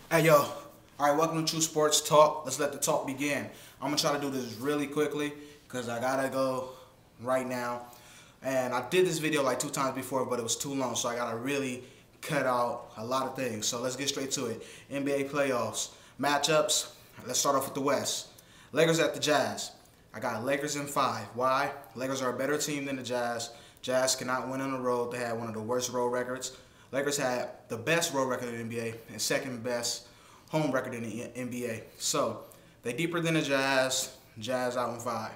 Hey yo, alright, welcome to True Sports Talk. Let's let the talk begin. I'm gonna try to do this really quickly because I gotta go right now. And I did this video like 2 times before, but it was too long, so I gotta really cut out a lot of things. So let's get straight to it. NBA playoffs, matchups. Let's start off with the West. Lakers at the Jazz. I got Lakers in 5. Why? Lakers are a better team than the Jazz. Jazz cannot win on the road. They had one of the worst road records. Lakers had the best road record in the NBA and second best home record in the NBA. So they deeper than the Jazz. Jazz out in 5.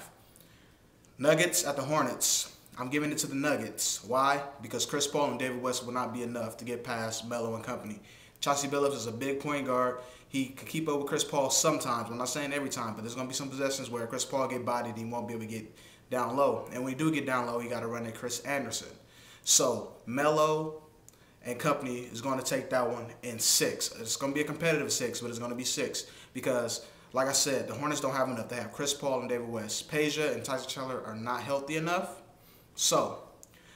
Nuggets at the Hornets. I'm giving it to the Nuggets. Why? Because Chris Paul and David West will not be enough to get past Melo and company. Chauncey Billups is a big point guard. He can keep up with Chris Paul sometimes. I'm not saying every time, but there's going to be some possessions where Chris Paul get bodied and he won't be able to get down low. And when he do get down low, he got to run at Chris Anderson. So Melo and company is going to take that one in 6. It's going to be a competitive 6, but it's going to be 6 because, like I said, the Hornets don't have enough. They have Chris Paul and David West. Peja and Tyson Chandler are not healthy enough. So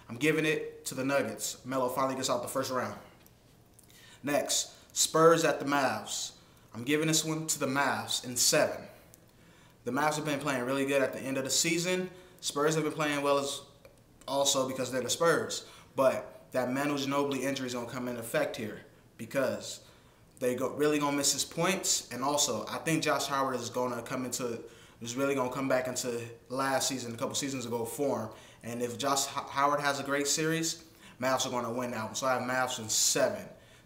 I'm giving it to the Nuggets. Melo finally gets out the first round. Next, Spurs at the Mavs. I'm giving this one to the Mavs in 7. The Mavs have been playing really good at the end of the season. Spurs have been playing well as also because they're the Spurs. But that Manu Ginobili injury is going to come into effect here because they really going to miss his points. And also, I think Josh Howard is going to really going to come back into last season, a couple seasons ago, form. And if Josh Howard has a great series, Mavs are going to win that one. So I have Mavs in 7.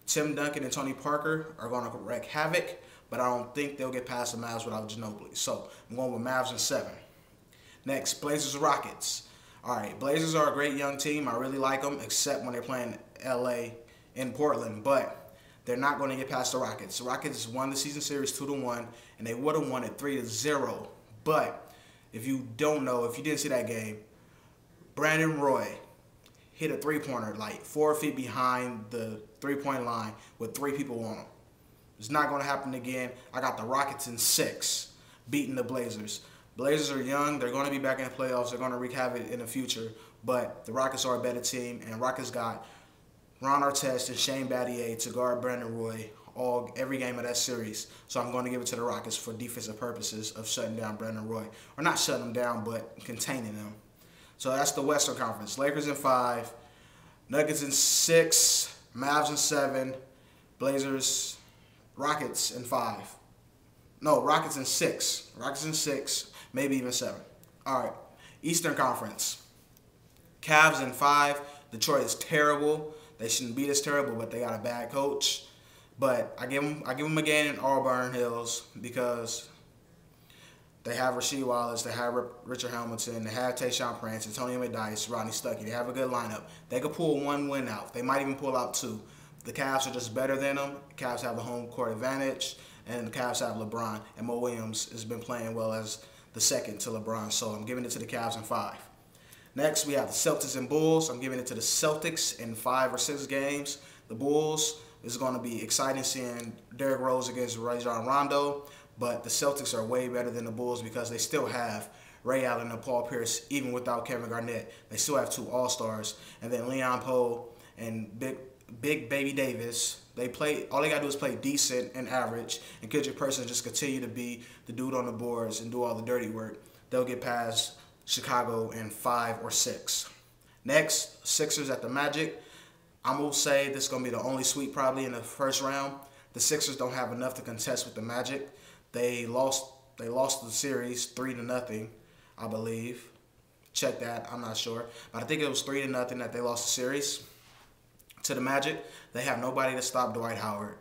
Tim Duncan and Tony Parker are going to wreak havoc, but I don't think they'll get past the Mavs without Ginobili. So I'm going with Mavs in 7. Next, Blazers Rockets. All right, Blazers are a great young team. I really like them, except when they're playing LA in Portland. But they're not going to get past the Rockets. The Rockets won the season series 2-1, and they would have won it 3-0. But if you don't know, if you didn't see that game, Brandon Roy hit a three-pointer like 4 feet behind the three-point line with 3 people on him. It's not going to happen again. I got the Rockets in 6, beating the Blazers. Blazers are young. They're going to be back in the playoffs. They're going to wreak havoc in the future. But the Rockets are a better team, and Rockets got Ron Artest and Shane Battier to guard Brandon Roy every game of that series. So I'm going to give it to the Rockets for defensive purposes of shutting down Brandon Roy. Or not shutting him down, but containing him. So that's the Western Conference. Lakers in 5, Nuggets in 6, Mavs in 7, Blazers, Rockets in 5. No, Rockets in 6. Rockets in 6, maybe even 7. All right, Eastern Conference. Cavs in 5. Detroit is terrible. They shouldn't be this terrible, but they got a bad coach. But I give them a game in Auburn Hills because they have Rasheed Wallace, they have Richard Hamilton, they have Tayshaun Prince, Antonio McDyess, Rodney Stuckey. They have a good lineup. They could pull 1 win out. They might even pull out 2. The Cavs are just better than them. The Cavs have the home court advantage, and the Cavs have LeBron. And Mo Williams has been playing well as the second to LeBron, so I'm giving it to the Cavs in 5. Next, we have the Celtics and Bulls. I'm giving it to the Celtics in 5 or 6 games. The Bulls is going to be exciting seeing Derrick Rose against Rajon Rondo. But the Celtics are way better than the Bulls because they still have Ray Allen and Paul Pierce, even without Kevin Garnett. They still have 2 All-Stars. And then Leon Powe and Big Baby Davis, all they got to do is play decent and average. And Kendrick Perkins just continue to be the dude on the boards and do all the dirty work. They'll get past Chicago in 5 or 6. Next, Sixers at the Magic. I'm going to say this is going to be the only sweep probably in the first round. The Sixers don't have enough to contest with the Magic. They lost the series 3-0, I believe. Check that, I'm not sure. But I think it was 3-0 that they lost the series to the Magic. They have nobody to stop Dwight Howard.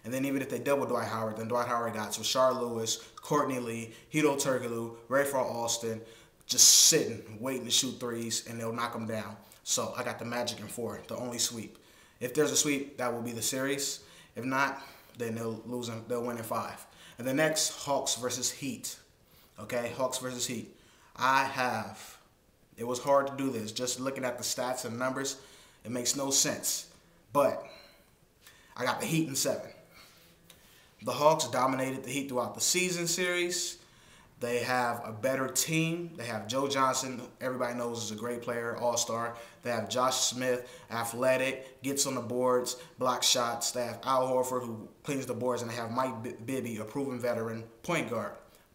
And then even if they double Dwight Howard, then Dwight Howard got Rashard Lewis, Courtney Lee, Hedo Turkoglu, Rayford Alston, just sitting, waiting to shoot threes, and they'll knock them down. So I got the Magic in 4, the only sweep. If there's a sweep, that will be the series. If not, then they'll win in 5. And the next, Hawks versus Heat. Okay, Hawks versus Heat. It was hard to do this. Just looking at the stats and numbers, it makes no sense. But I got the Heat in 7. The Hawks dominated the Heat throughout the season series. They have a better team. They have Joe Johnson, who everybody knows is a great player, all-star. They have Josh Smith, athletic, gets on the boards, blocks shots. They have Al Horford, who cleans the boards, and they have Mike Bibby, a proven veteran point guard.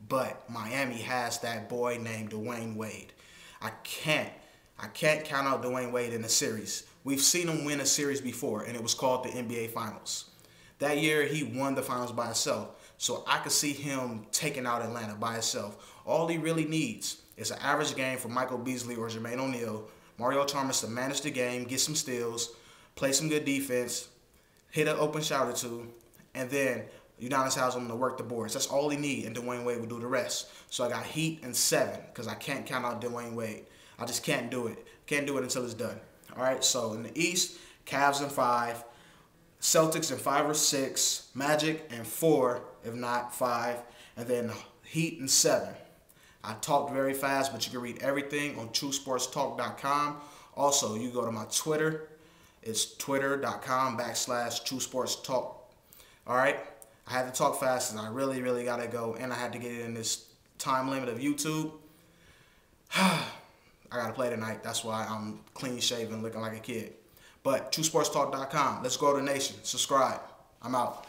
But Miami has that boy named Dwayne Wade. I can't count out Dwayne Wade in a series. We've seen him win a series before, and it was called the NBA Finals. That year, he won the finals by himself. So I could see him taking out Atlanta by himself. All he really needs is an average game from Michael Beasley or Jermaine O'Neal, Mario Chalmers to manage the game, get some steals, play some good defense, hit an open shot or two, and then Udonis Haslem to work the boards. That's all he needs, and Dwayne Wade will do the rest. So I got Heat in 7 because I can't count out Dwayne Wade. I just can't do it. Can't do it until it's done. All right, so in the East, Cavs in 5, Celtics in 5 or 6, Magic in 4, if not 5, and then Heat in 7. I talked very fast, but you can read everything on TrueSportsTalk.com. Also, you go to my Twitter. It's twitter.com/TrueSportsTalk. All right? I had to talk fast, and I really, really got to go, and I had to get it in this time limit of YouTube. I got to play tonight. That's why I'm clean shaven, looking like a kid. But TrueSportsTalk.com. Let's grow the nation. Subscribe. I'm out.